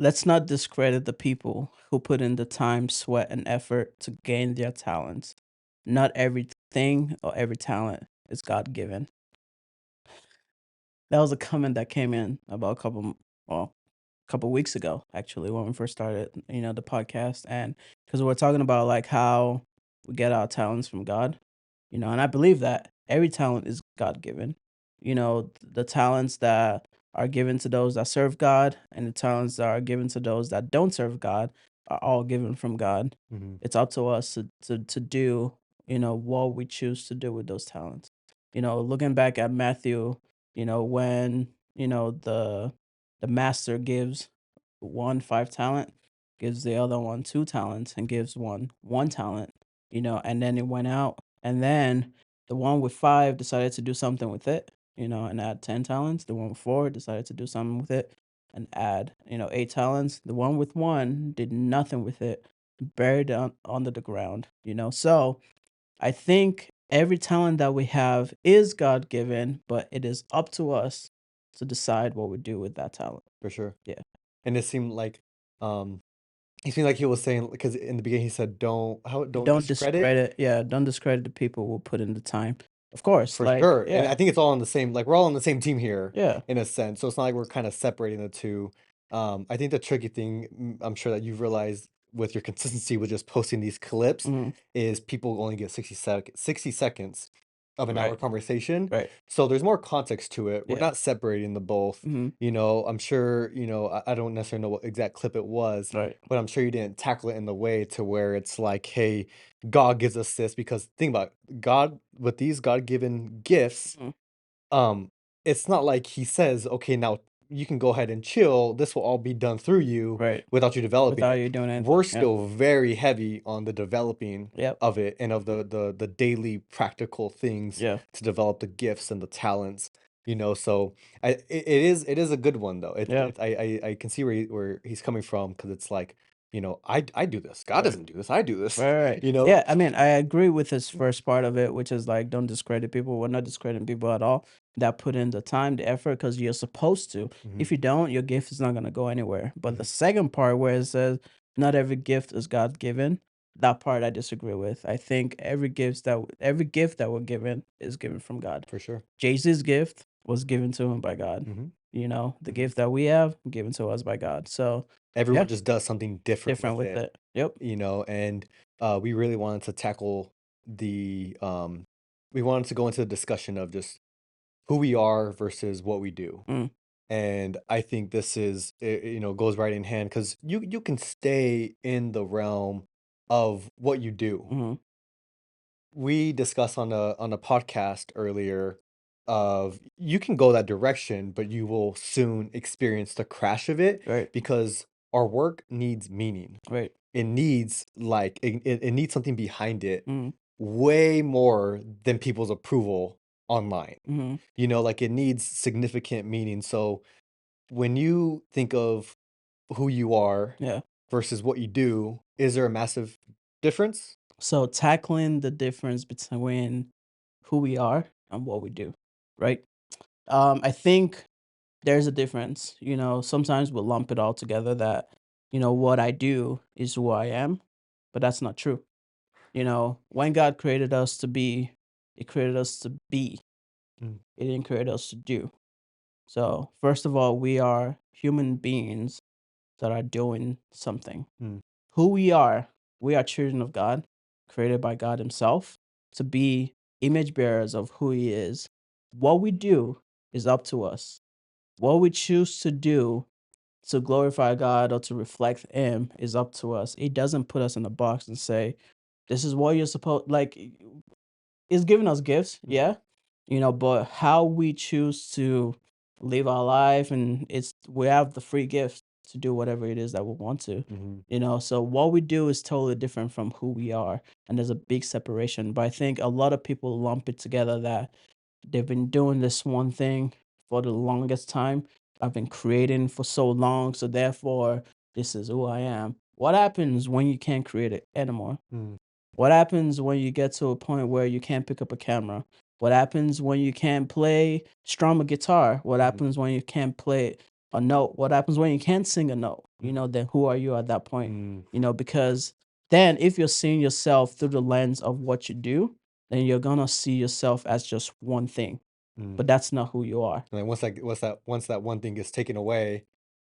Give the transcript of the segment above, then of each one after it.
let's not discredit the people who put in the time, sweat, and effort to gain their talents. Not everything or every talent is God given. That was a comment that came in about couple weeks ago, actually, when we first started, the podcast, and because we're talking about like how we get our talents from God, and I believe that every talent is God given. The talents that are given to those that serve God and the talents that are given to those that don't serve God are all given from God. Hmm. It's up to us to do, what we choose to do with those talents. Looking back at Matthew, when, the master gives one 5 talent, gives the other one 2 talents, and gives one talent, and then it went out. And then the one with 5 decided to do something with it, and add 10 talents. The one with 4 decided to do something with it and add, 8 talents. The one with 1 did nothing with it, buried it under the ground, So I think every talent that we have is God given, but it is up to us to decide what we do with that talent. For sure. Yeah. And um, it seemed like he was saying because in the beginning he said, don't Don't discredit." discredit, yeah, don't discredit the people who put in the time. Of course, For like, sure, and yeah, I think it's all on the same we're all on the same team here yeah. in a sense, so it's not like we're kinda separating the 2. I think the tricky thing, I'm sure that you've realized with your consistency with just posting these clips Mhm. is people only get 60 seconds of an hour Right, conversation, right. so there's more context to it. We're Yeah. not separating the both, Mhm. I'm sure, I don't necessarily know what exact clip it was, Right. but I'm sure you didn't tackle it in the way to where it's like, "Hey, God gives us this," because think about it, God with these God-given gifts, Mhm. um, it's not like he says, "Okay, now you can go ahead and chill. This will all be done through you Right. without you developing Without it." you doing We're anything. Yeah. still very heavy on the developing Yep. of it and of Mhm. the daily practical things Yeah. to develop the gifts and the talents, so it is a good one though. Yeah. I can see where he's coming from because it's like, I do this. God Right. doesn't do this. I do this, Right, right. you know? Yeah, I mean, I agree with his first part of it, which is like, don't discredit people. We're not discrediting people at all that put in the time, the effort, because you're supposed to. Mhm, If you don't, your gift is not going to go anywhere. But the mhm, second part, where it says, not every gift is God given, that part I disagree with. I think every gift that we're given is given from God. for sure. Jay-Z's gift was given to him by God. Mhm, The mhm. gift that we have given to us by God. So, Everyone yeah, just does something different different with with it, it. Yep. and we really wanted to tackle we wanted to go into the discussion of just who we are versus what we do. Mm, And I think this goes right in hand because you can stay in the realm of what you do. mhm. We discussed on a podcast earlier of you can go that direction, but you will soon experience the crash of it Right. because our work needs meaning. Right. It needs it needs something behind it Mhm. way more than people's approval online. Mhm. Like it needs significant meaning. So when you think of who you are Yeah. versus what you do, is there a massive difference? So tackling the difference between who we are and what we do, right? I think there's a difference. Sometimes we'll lump it all together that, what I do is who I am, but that's not true. When God created us to be, He created us to be. Mm, He didn't create us to do. So, first of all, we are human beings that are doing something. mm, Who we are children of God, created by God Himself to be image bearers of who He is. What we do is up to us. What we choose to do to glorify God or to reflect Him is up to us. He doesn't put us in a box and say, this is what you're supposed like it's giving us gifts, mhm, yeah, but how we choose to live our life, and we have the free gift to do whatever it is that we want to, mhm, so what we do is totally different from who we are, and there's a big separation. But I think a lot of people lump it together that they've been doing this one thing for the longest time. I've been creating for so long, so therefore this is who I am. What happens when you can't create it anymore? mm, What happens when you get to a point where you can't pick up a camera? What happens when you can't strum a guitar? What mhm, happens when you can't play a note? What happens when you can't sing a note? Mm, Then who are you at that point? mm, Because then if you're seeing yourself through the lens of what you do, then you're gonna see yourself as just one thing, mm. but that's not who you are. And then once that one thing gets taken away,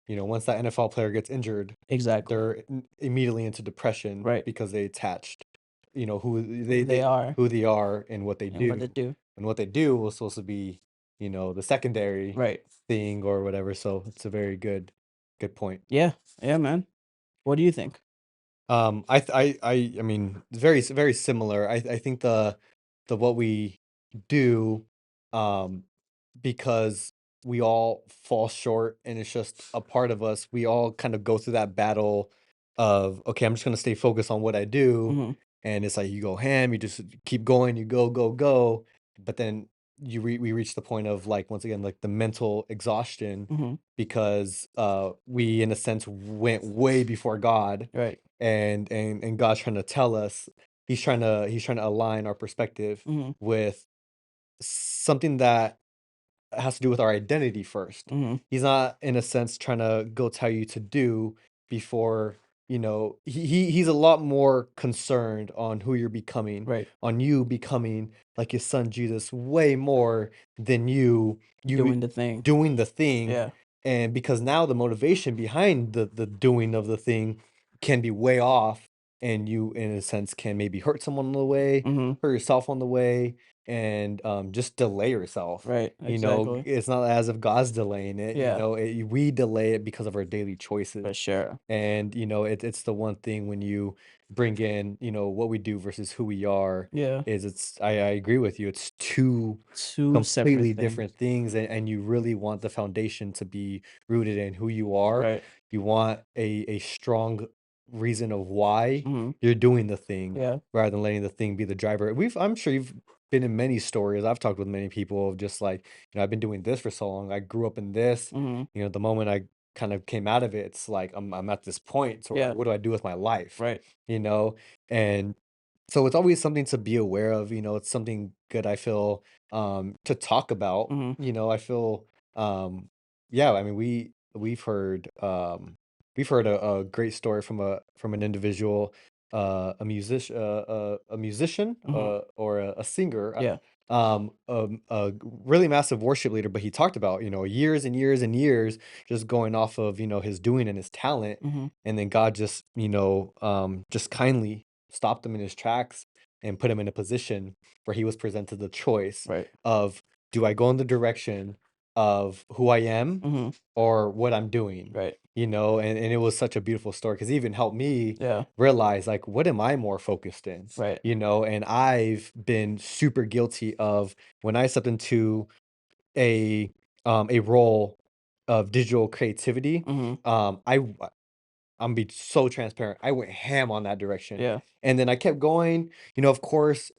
once that NFL player gets injured, Exactly. they're immediately into depression Right. because they attached, Who they are who they are and what they and what do. they do. And what they do was supposed to be, the secondary Right. thing or whatever. So it's a very good point. Yeah. Yeah, man. What do you think? I mean, very similar. I think the what we do, um, because we all fall short and it's just a part of us. We all kind of go through that battle of, okay, I'm just gonna stay focused on what I do, Mhm. and it's like you go ham, you just keep going, you go, but then we reach the point of like once again like the mental exhaustion Mhm. because we in a sense went way before God Right. and God's trying to tell us he's trying to align our perspective Mhm. with something that has to do with our identity first. Mhm. He's not in a sense trying to go tell you to do before, he's a lot more concerned on who you're becoming, Right. on you becoming like his son Jesus way more than you Doing the thing. doing the thing. Yeah. And because now the motivation behind the doing of the thing can be way off and you in a sense can maybe hurt someone on the way, Mhm. hurt yourself on the way, and just delay yourself. Right. Exactly. It's not as if God's delaying it, Yeah. we delay it because of our daily For choices. sure. And, it's the one thing when you bring in, what we do versus who we are, Yeah. is I agree with you. It's two Two separate completely things. different things, and you really want the foundation to be rooted in who you are. Right. You want a strong reason of why Mhm. you're doing the thing Yeah. rather than letting the thing be the driver. I'm sure you've been in many stories. I've talked with many people of just like, I've been doing this for so long. I grew up in this. Mhm. The moment I kind of came out of it, it's like I'm at this point. So like, Yeah. what do I do with my life? Right. You know, and so it's always something to be aware of. It's something good. I feel to talk about. Mhm. I feel yeah. I mean, we've heard a great story from an individual, a musician, Mhm. or a singer, Yeah. a really massive worship leader. But he talked about years and years and years just going off of his doing and his talent, Mhm. and then God just kindly stopped him in his tracks and put him in a position where he was presented the choice Right. of, do I go in the direction of who I am Mhm. or what I'm doing? Right. And it was such a beautiful story because it even helped me Yeah. realize like what am I more focused in? Right. And I've been super guilty of when I stepped into a role of digital creativity. Mhm. I'm be so transparent. I went ham on that direction. Yeah. And then I kept going. Of course,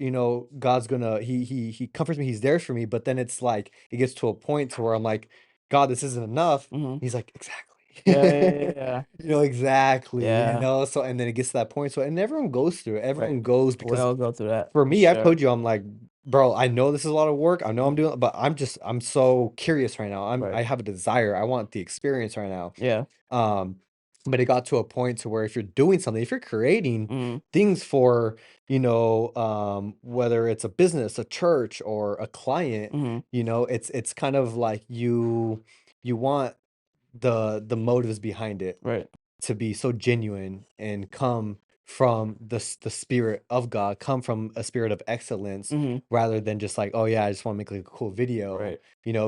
God's gonna he comforts me, he's there for me, but then it's like it gets to a point to where I'm like, God, this isn't enough. Mhm. He's like, exactly. Yeah. Yeah. Yeah. Yeah. Exactly. Yeah. So and then it gets to that point. So and everyone goes through it. Right. Everyone goes We because all go through that for for me, I've sure. told you, I'm like, bro, I know this is a lot of work. I know I'm Mhm. doing, but I'm so curious right now. Right. I have a desire. I want the experience right now. Yeah. Um, but it got to a point to where if you're doing something, if you're creating Mhm. things for, whether it's a business, a church, or a client, Mhm. it's kind of like you want the motives behind it Right. to be so genuine and come from the spirit of God, come from a spirit of excellence Mhm. rather than just like, oh yeah, I just want to make like a cool video, Right.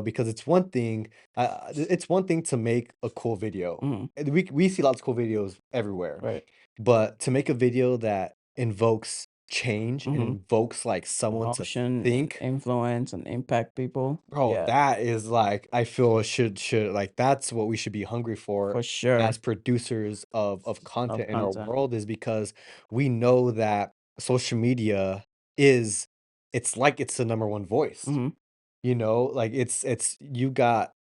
because it's one thing to make a cool video. Mhm. And we see lots of cool videos everywhere, Right. but to make a video that invokes change and Mhm. invokes like someone to Emotion and think. influence and impact people. Bro, Yeah. that is like I feel should like that's what we should be hungry for For sure. as producers of Of content in our content. world, is because we know that social media is it's like it's the number one voice. Mhm. Like it's you got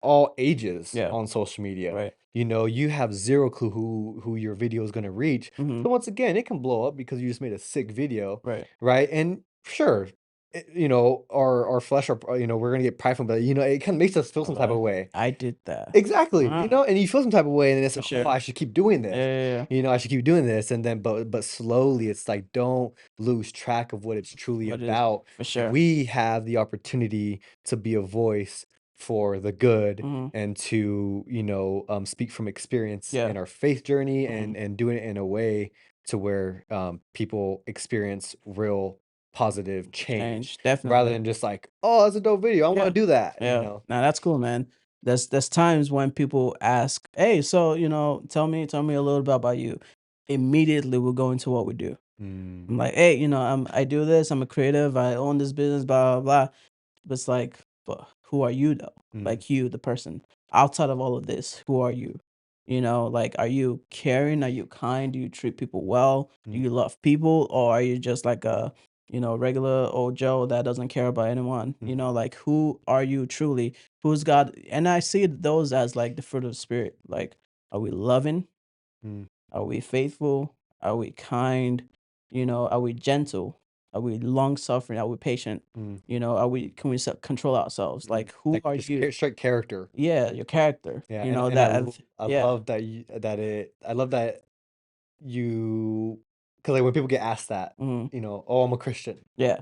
all ages Yeah. on social media. Right. You have zero clue who your video is gonna reach. Mhm. So once again, it can blow up because you just made a sick video, Right. right? And sure, our flesh are, we're gonna get prideful, but it kind of makes us feel some type of Like, way. I did that. Exactly, Ah, and you feel some type of way, and then it's for like, "Oh, sure. I should keep doing Yeah, this." yeah, yeah. I should keep doing this, and then but slowly, it's like, don't lose track of what it's truly What is about. for sure. We have the opportunity to be a voice for the good Mhm. and to, speak from experience Yeah. in our faith journey Mhm. and doing it in a way to where, people experience real positive change Change, rather definitely. than just like, "Oh, that's a dope video. I wanna Yeah. do that." Yeah. Now that's cool, man. There's times when people ask, "Hey, so, tell me a little bit about you." Immediately we'll go into what we do. Mm, I'm like, "Hey, I do this, I'm a creative, I own this business, blah, blah, blah." But it's like, but who are you though? mm, Like you, the person outside of all of this, who are you? Like, are you caring? Are you kind? Do you treat people well? Do mm, you love people? Or are you just like a, regular old Joe that doesn't care about anyone? mhm, Like who are you truly? Who's God? And I see those as like the fruit of the spirit. Like, are we loving? mm, Are we faithful? Are we kind? Are we gentle? Are we long suffering? Are we patient? mm, Can we control ourselves? Like, who like are just you? straight character. Yeah, your character. Yeah, and That, I yeah. love that I love that you, because like when people get asked that, Hmm. "Oh, I'm a Christian," Yeah.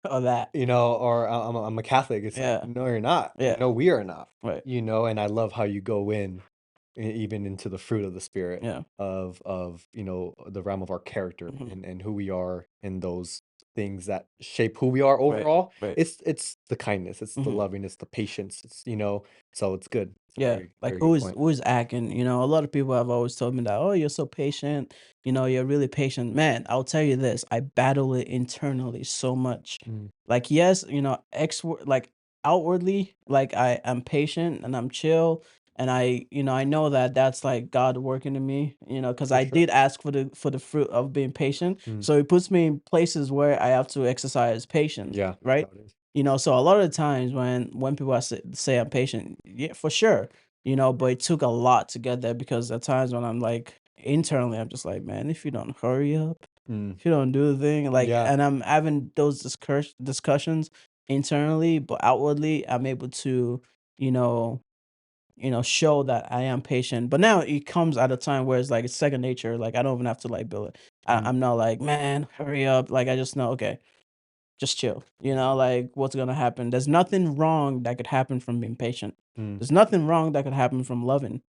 Or that. or I'm a Catholic." It's like, Yeah. "No, you're not. Yeah. No, we are not." Right. And I love how you go in even into the fruit of the spirit Yeah. of the realm of our character Hmm. and who we are and those things that shape who we are Right. overall. Right. It's the kindness, it's the Hmm. loving, it's the patience, so it's good. It's a Yeah, very, like very who good is point. who is acting, a lot of people have always told me that, "Oh, you're so patient, you're really patient." Man, I'll tell you this, I battle it internally so much. Mm, Like, yes, like outwardly, like I am patient and I'm chill, and I know that that's like God working in me, because for I sure. did ask for the fruit of being patient. Mm, So He puts me in places where I have to exercise patience, yeah, that's right? how it is. So a lot of the times when people say I'm patient, yeah, for sure, but it took a lot to get there because at times when I'm like internally, I'm just like, man, if you don't hurry up, Mm, if you don't do the thing, like, yeah. and I'm having those discussions internally, but outwardly, I'm able to, you know, show that I am patient. But now it comes at a time where it's like it's second nature. Like I don't even have to like build it. Mm, I'm not like, man, hurry up. Like I just know, okay, just chill. Like what's gonna happen? There's nothing wrong that could happen from being patient. mm, There's nothing wrong that could happen from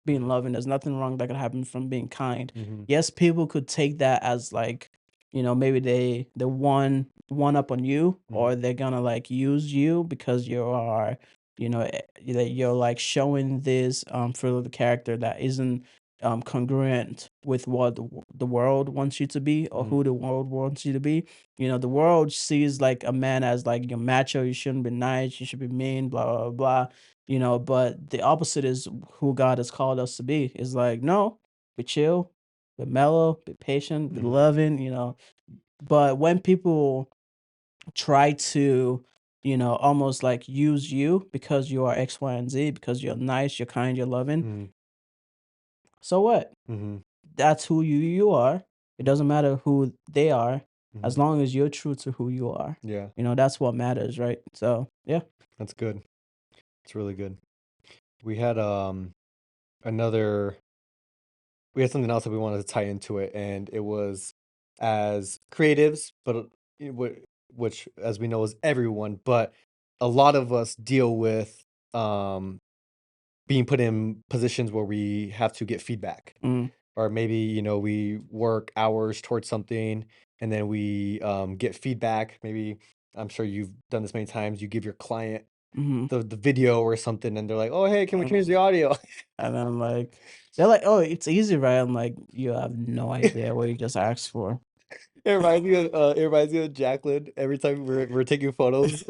being mhm, loving. There's nothing wrong that could happen from being kind. mhm, Yes, people could take that as like, maybe they one up on you, mhm, or they're gonna like use you because you are, that you're like showing this fruit of the character that isn't congruent with what the world wants you to be or mhm, who the world wants you to be. The world sees like a man as like you're macho, you shouldn't be nice, you should be mean, blah blah blah. But the opposite is who God has called us to be. Is like, no, be chill, be mellow, be patient, be mhm, loving. But when people try to, almost like use you because you are X, Y, and Z, because you're nice, you're kind, you're loving, mhm, so what? mhm, That's who you are. It doesn't matter who they are, mhm. as long as you're true to who you are. Yeah, That's what matters, right? So yeah. that's good. It's really good. We had another we had something else that we wanted to tie into it, and it was as creatives, but which, as we know, is everyone. But a lot of us deal with um, being put in positions where we have to get feedback, Mm, or maybe we work hours towards something, and then we get feedback. Maybe I'm sure you've done this many times. You give your client mhm. the video or something, and they're like, "Oh, hey, can we And change the audio?" and then like they're like, "Oh, it's easy, right?" I'm like, "You have no idea what you just asked for." It reminds me of Jacqueline every time we're taking photos.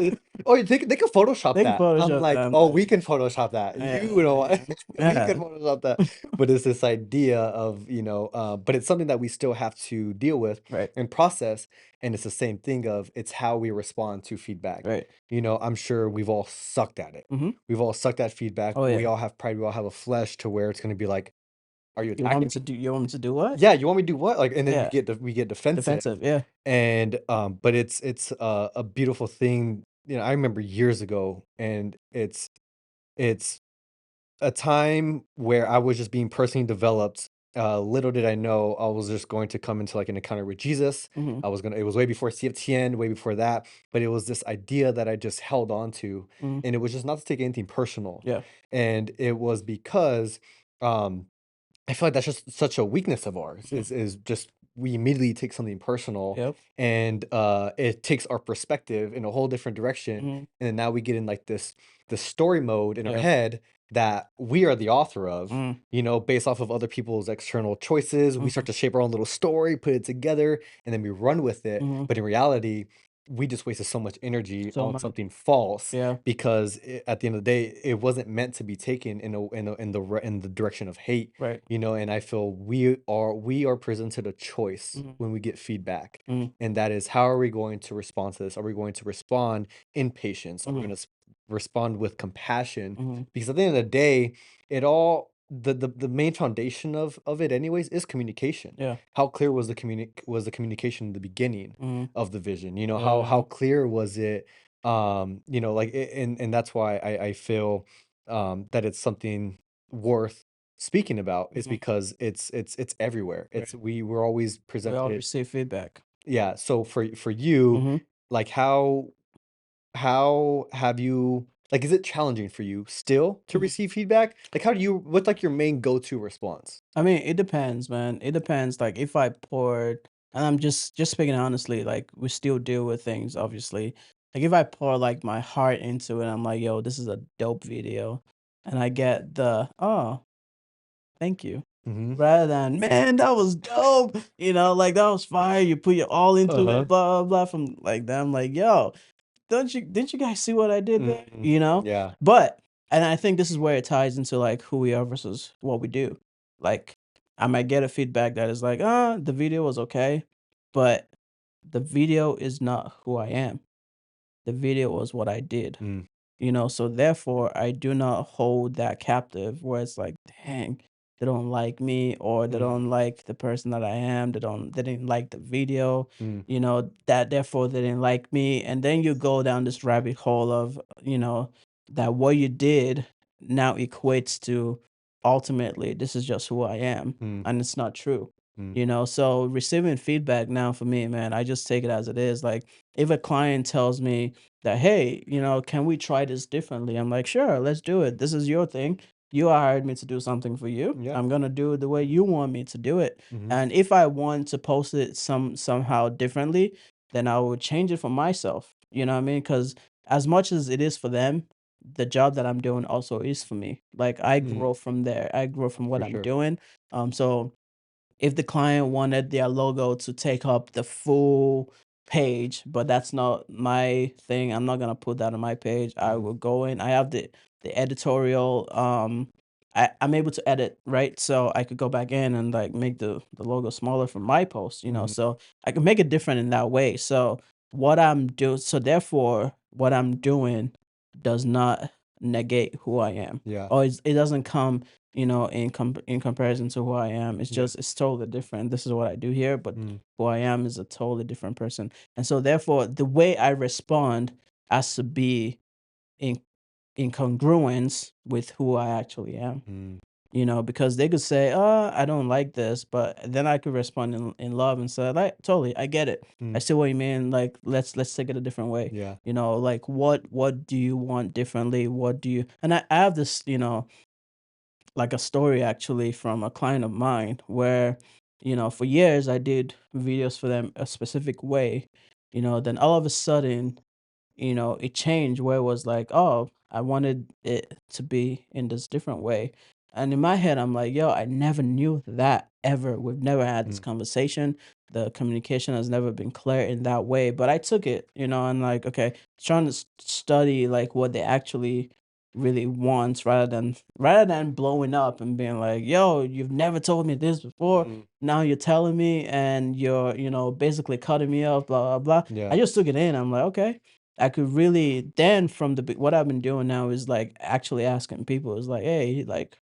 Oh, they can Photoshop They can that. I'm Photoshop like, them. "Oh, we can Photoshop that. You Yeah, know what? yeah, We can yeah. Photoshop that." But it's this idea of, but it's something that we still have to deal with Right, and process, and it's the same thing of it's how we respond to feedback. right. I'm sure we've all sucked at it. Mhm. We've all sucked at feedback. Oh We yeah, all have pride. We all have a flesh to where it's gonna be like, Are you You want me attacking to me? do you want me to do what? Yeah, you want me to do what? Like, and then Yeah, we get defensive, defensive, yeah. and but it's a beautiful thing. You know, I remember years ago, and it's a time where I was just being personally developed. Little did I know I was just going to come into like an encounter with Jesus. Mhm, It was way before CFTN, way before that, but it was this idea that I just held on to, mhm, and it was just not to take anything personal. yeah, And it was because um I feel like that's just such a weakness of ours mhm, is just we immediately take something personal, yep, and it takes our perspective in a whole different direction, mhm, and then now we get in like this story mode in our yeah, head that we are the author of, mm, you know, based off of other people's external choices. We start mhm, to shape our own little story, put it together, and then we run with it. mhm, But in reality, we just wasted so much energy so on much, something false yeah, because at the end of the day, it wasn't meant to be taken in the direction of hate, right, you know. And I feel we are presented a choice mhm, when we get feedback, mhm, and that is, how are we going to respond to this? Are we going to respond in patience? Are we mhm, going to respond with compassion? mhm, Because at the end of the day, it all the main foundation of it anyways is communication. yeah, How clear was the communication in the beginning mhm, of the vision? You know, how yeah, clear was it? You know, like and that's why I feel that it's something worth speaking about, is mhm, because it's everywhere. right. We're always We all presented. receive feedback. Yeah, so for you, Mhm, like how have you, like, is it challenging for you still to mhm. receive feedback? Like, how do you, what's like your main go-to response? I mean, it depends, man. It depends. Like if I poured, and I'm just speaking honestly, like we still deal with things, obviously. Like if I pour like my heart into it, I'm like, yo, this is a dope video, and I get the oh, thank you, Mhm. rather than man, that was dope, like that was fire. You put your all into Uh-huh. it, blah blah blah. From like them, like yo, don't you didn't you guys see what I did there? Mm, yeah. But and I think this is where it ties into like who we are versus what we do. Like I might get a feedback that is like, the video was okay, but the video is not who I am. The video was what I did. Mm, So therefore I do not hold that captive where it's like, dang, they don't like me or they don't mm, like the person that I am. They didn't like the video, mm, that therefore they didn't like me. And then you go down this rabbit hole of, that what you did now equates to ultimately this is just who I am. mm, And it's not true. mm, So receiving feedback now for me, man, I just take it as it is. Like if a client tells me, that hey, can we try this differently? I'm like, sure, let's do it. This is your thing. You hired me to do something for you. yeah. I'm gonna do it the way you want me to do it. Mhm. And if I want to post it somehow differently, then I will change it for myself. You know what I mean? Because as much as it is for them, the job that I'm doing also is for me. Like I Mm, grow from there. I grow from what for I'm sure. doing. So if the client wanted their logo to take up the full page, but that's not my thing. I'm not gonna put that on my page. I Mhm, will go in. I have the editorial. I'm able to edit, right? So I could go back in and like make the logo smaller for my post, mhm, so I can make it different in that way. So therefore what I'm doing does not negate who I am. yeah. Or it doesn't come in comparison to who I am. It's Yeah. just it's totally different. This is what I do here, but Mm, who I am is a totally different person. And so therefore the way I respond has to be in in congruence with who I actually am. mm, Because they could say, I don't like this, but then I could respond in love and say, like, totally, I get it. I mm, see what you mean. Like, let's take it a different way. yeah. Like what do you want differently? What do you and I have this, like a story actually from a client of mine where, for years I did videos for them a specific way, then all of a sudden, it changed where it was like, oh, I wanted it to be in this different way. And in my head, I'm like, yo, I never knew that ever. We've never had this Mm, conversation. The communication has never been clear in that way. But I took it, and like, okay, trying to study like what they actually really want rather than blowing up and being like, yo, you've never told me this before. mm, Now you're telling me and you're, basically cutting me off, blah, blah, blah. yeah. I just took it in. I'm like, okay, I could really then from what I've been doing now is like actually asking people is like, hey, like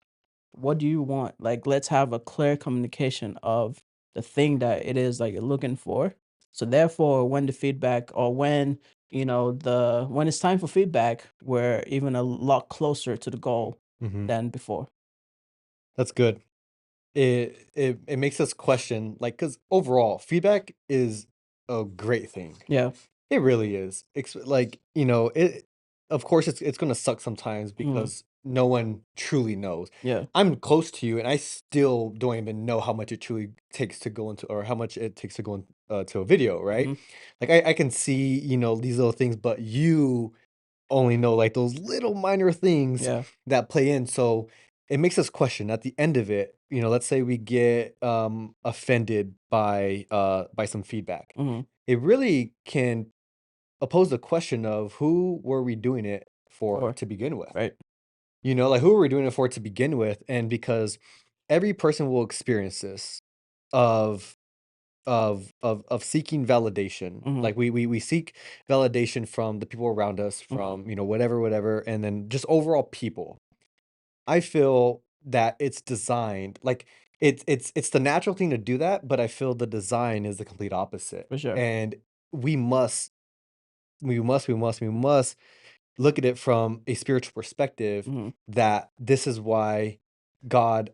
What do you want? Like, let's have a clear communication of the thing that it is that you're looking for. So therefore, when the feedback or when when it's time for feedback, we're even a lot closer to the goal Mhm. than before. That's good. It makes us question, like, because overall, feedback is a great thing. Yeah. It really is. Like, of course it's gonna suck sometimes Mhm. because no one truly knows. Yeah. I'm close to you and I still don't even know how much it truly takes to go into or how much it takes to go in, to a video, right? Mhm. Like I can see, these little things, but you only know like those little minor things Yeah. that play in. So it makes us question at the end of it, let's say we get offended by some feedback. Mhm. It really can oppose the question of who were we doing it for For to begin with? right. Like who were we doing it for to begin with? And because every person will experience this of of seeking validation. Mhm. Like we seek validation from the people around us, Mhm. from whatever, and then just overall people. I feel that it's designed like it's the natural thing to do that, but I feel the design is the complete opposite. For sure. And we must we must look at it from a spiritual perspective Mhm. that this is why God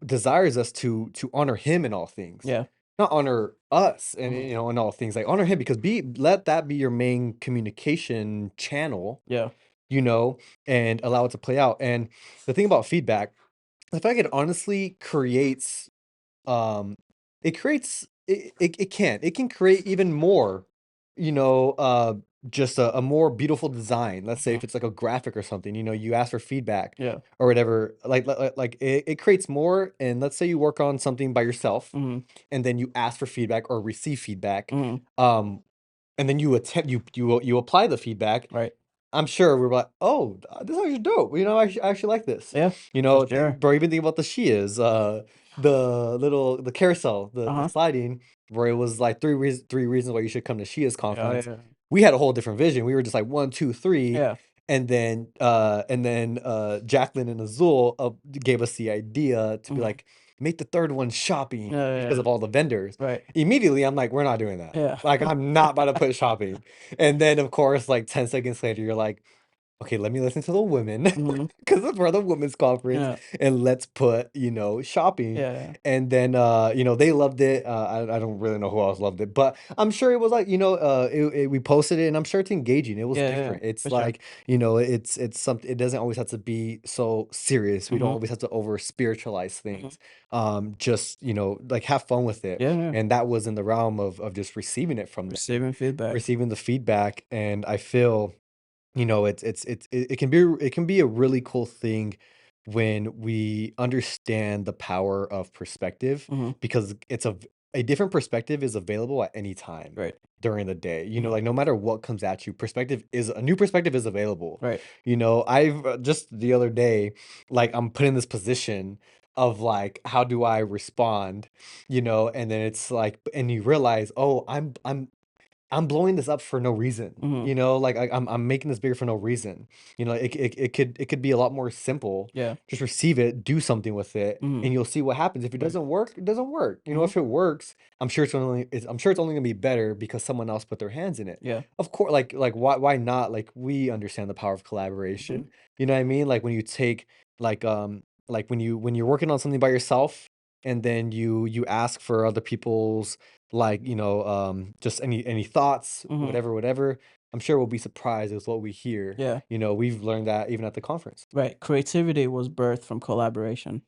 desires us to honor him in all things. Yeah. Not honor us and Mhm. in all things, like honor him because be let that be your main communication channel, Yeah. you know, and allow it to play out. And the thing about feedback, I feel like it honestly creates um, it can create even more, you know, uh, just a more beautiful design. Let's say Mhm. if it's like a graphic or something, you ask for feedback Yeah. or whatever, like it creates more. And let's say you work on something by yourself Mhm. and then you ask for feedback or receive feedback, Mhm. um, and then you attempt you apply the feedback. Right. I'm sure we're like, "Oh, this is actually dope." I actually like this. Yeah. For sure. Bro, even think about the Shias, the carousel, the Uh-huh. sliding, where it was like three reasons why you should come to Shia's Yeah, conference. yeah. We had a whole different vision. We were just like 1, 2, 3, Yeah. and then Jacqueline and Azul gave us the idea to be Mhm. like, make the third one shopping Yeah, yeah, because yeah. of all the vendors. Right. Immediately, I'm like, we're not doing that. Yeah. Like, I'm not about to put shopping. And then, of course, like 10 seconds later, you're like, okay, let me listen to the women Mhm. because it's for the women's conference, Yeah. and let's put, shopping. Yeah, yeah. And then, they loved it. I don't really know who else loved it, but I'm sure it was like, we posted it and I'm sure it's engaging. It was Yeah, yeah. different. It's For sure. like, it's something, it doesn't always have to be so serious. We don't Mhm. always have to over spiritualize Mhm. things. Just, like have fun with it. Yeah, yeah. And that was in the realm of just receiving it from them, Receiving feedback. receiving the feedback. And I feel it can be a really cool thing when we understand the power of perspective Mhm. because a different perspective is available at any time Right. during the day. Mhm. Like no matter what comes at you, perspective is a new perspective is available. Right. I've just the other day, like I'm put in this position of like how do I respond, and then it's like and you realize, oh, I'm blowing this up for no reason, Mhm. like I'm making this bigger for no reason. It could be a lot more simple. Yeah. Just receive it, do something with it, Mhm. and you'll see what happens. If it Right. doesn't work, it doesn't work. Mhm. If it works, I'm sure it's only gonna be better because someone else put their hands in it. Yeah. Of course, like why not? Like we understand the power of Mhm. collaboration. You know what I mean? Like when you take like when you're working on something by yourself and then you ask for other people's like just any thoughts, Mhm. whatever. I'm sure we'll be surprised with what we hear. Yeah. We've learned that even at the conference. Right. Creativity was birthed from collaboration.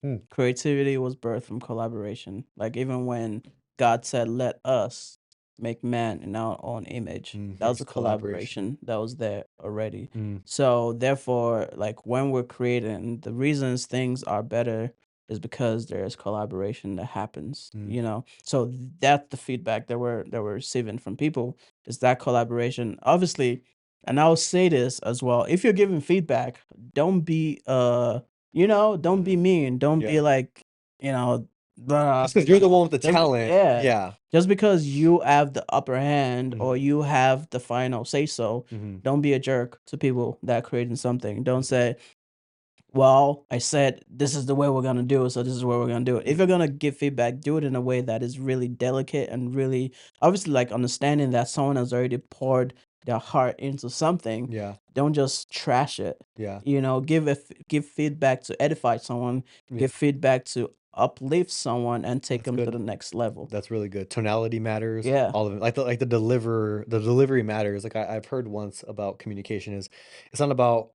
Mm, Creativity was birthed from collaboration. Like even when God said, "Let us make man in our own image," that was there's a collaboration. collaboration that was there already. Mm, So therefore, like when we're creating, the reasons things are better is because there's collaboration that happens. mm, So that's the feedback that we're receiving from people is that collaboration. Obviously, and I'll say this as well: if you're giving feedback, don't be don't be mean. Don't yeah. be like, you know, blah. Just because you're the one with the Just talent. yeah. Yeah. Just because you have the upper hand or Mhm, you have the final say so, mhm, don't be a jerk to people that are creating something. Don't mhm, say, well, I said this is the way we're gonna do it, so this is where we're gonna do it. If you're gonna give feedback, do it in a way that is really delicate and really obviously like understanding that someone has already poured their heart into something. Yeah, Don't just trash it. yeah, Give feedback to edify someone, yeah. give feedback to uplift someone and take That's them to good. the next level. That's really good. Tonality matters, Yeah. all of it. Like the delivery matters. Like I've heard once about communication is it's not about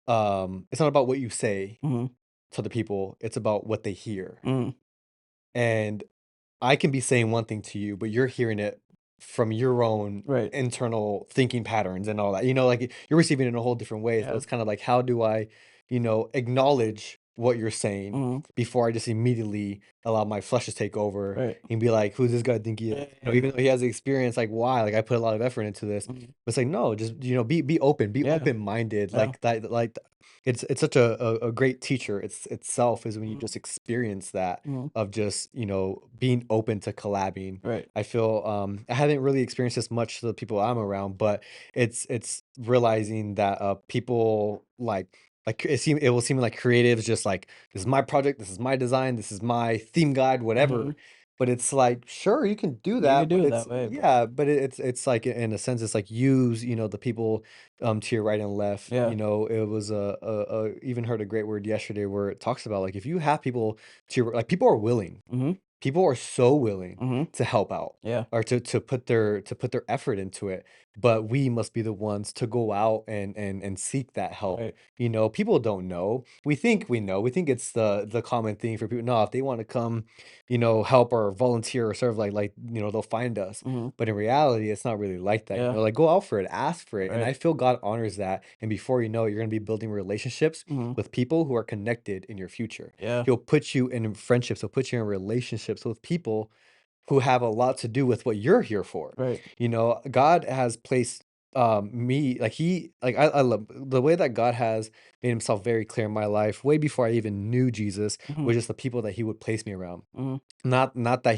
it's not about what you say Mhm. to the people, it's about what they hear. Mm. And I can be saying one thing to you, but you're hearing it from your own Right. internal thinking patterns and all that. Like you're receiving it in a whole different way. So Yeah. it's kind of like, how do I, acknowledge what you're saying Mhm. before I just immediately allow my flesh to take over Right. and be like, who's this guy think he is? Yeah, Even yeah. though he has the experience, like why? Like I put a lot of effort into this. Mhm. But it's like, no, just be Yeah. open minded. Yeah. Like that, like it's such a great teacher. Itself is when you Mhm. just experience that Mhm. of just, being open to collabing. Right. I feel I haven't really experienced this much to the people I'm around, but it's realizing that people it will seem like creatives just like this is my project, this is my design, this is my theme guide, whatever. Mhm. But it's like, sure, you can do You could that, but do it it's that way, but yeah, but it's like in a sense, it's like use, the people to your right and left. yeah. It was even heard a great word yesterday where it talks about like if you have people to your like people are willing. Mhm. People are so willing Mhm. to help out Yeah. or to put their effort into it, but we must be the ones to go out and seek that help. Right. People don't know. We think we know. We think it's the common thing for people. No, if they want to come, help or volunteer or serve, they'll find us. Mhm. But in reality, it's not really like that. Yeah. Like go out for it, ask for it, and Right. I feel God honors that. And before you know it, you're gonna be building relationships Mhm. with people who are connected in your future. Yeah. He'll put you in friendships, he'll put you in relationships with people who have a lot to do with what you're here for. Right. God has placed me like I love the way that God has made himself very clear in my life way before I even knew Jesus Mhm. was just the people that he would place me around. Mhm. Not that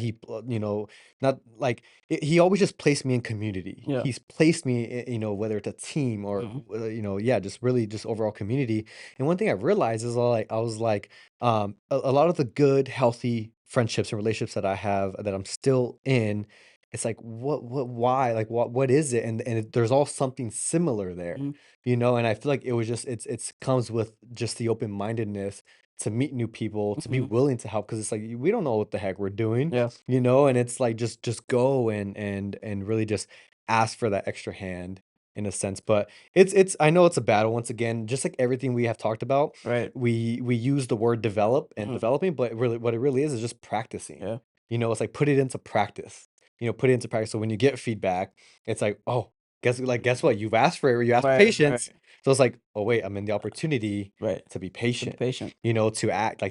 not like he always just placed me in community. Yeah. He's placed me, whether it's a team or Mhm. yeah, just really just overall community. And one thing I realized is I was like, a lot of the good, healthy friendships and relationships that I have that I'm still in, it's like why, like what is it? There's all something similar there, Mhm. and I feel like it was just it's comes with just the open mindedness to meet new people, to be Mhm. willing to help, because it's like we don't know what the heck we're doing, Yeah. and it's like just go and really just ask for that extra hand in a sense. But it's I know it's a battle once again, just like everything we have talked about. Right. We use the word develop and Mhm. developing, but really what it really is just practicing. Yeah. It's like put it into practice. Put it into practice. So when you get feedback, it's like, oh, guess what? You've asked for it, you asked for Right. patience. Right. So it's like, oh wait, I'm in the opportunity Right. to be To be patient, patient. to act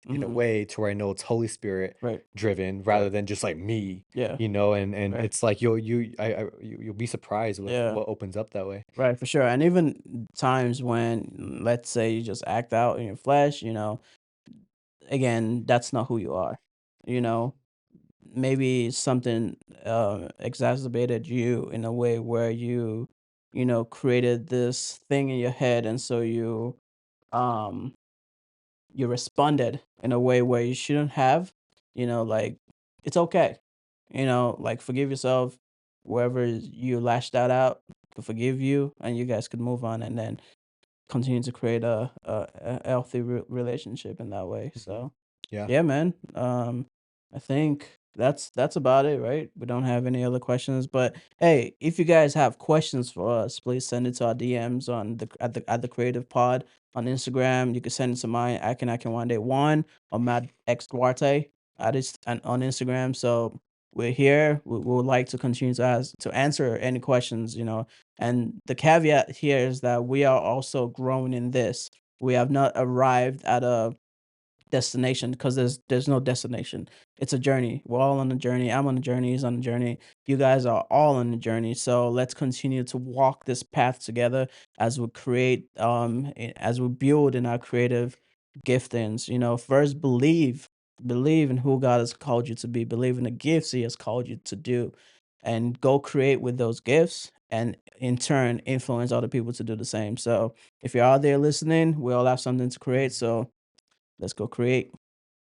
in a Mhm. way to where I know it's Holy Spirit Right. driven Right. rather than just like me, Yeah. and Right. it's like you'll be surprised with Yeah. what opens up that way. Right. For sure. And even times when, let's say, you just act out in your flesh, again, that's not who you are. You know, maybe something exacerbated you in a way where created this thing in your head, and so um you responded in a way where you shouldn't have. Like, it's okay. Like, forgive yourself. Whoever you lashed that out could forgive you, and you guys could move on, and then continue to create a healthy relationship in that way. Mhm. So Yeah. yeah, man. I think that's about it, right? We don't have any other questions, but hey, if you guys have questions for us, please send it to our DMs on the Creative Pod on Instagram. You can send it to mine, I can one day one, or Matt X Duarte and on Instagram. So we're here. We would like to continue to answer any questions, and the caveat here is that we are also growing in this. We have not arrived at a destination because there's no destination. It's a journey. We're all on a journey. I'm on a journey. He's on a journey. You guys are all on a journey. So let's continue to walk this path together as we create, as we build in our creative giftings. First believe in who God has called you to be. Believe in the gifts He has called you to do, and go create with those gifts. and in turn influence other people to do the same. So if you're out there listening, we all have something to create. So let's go create.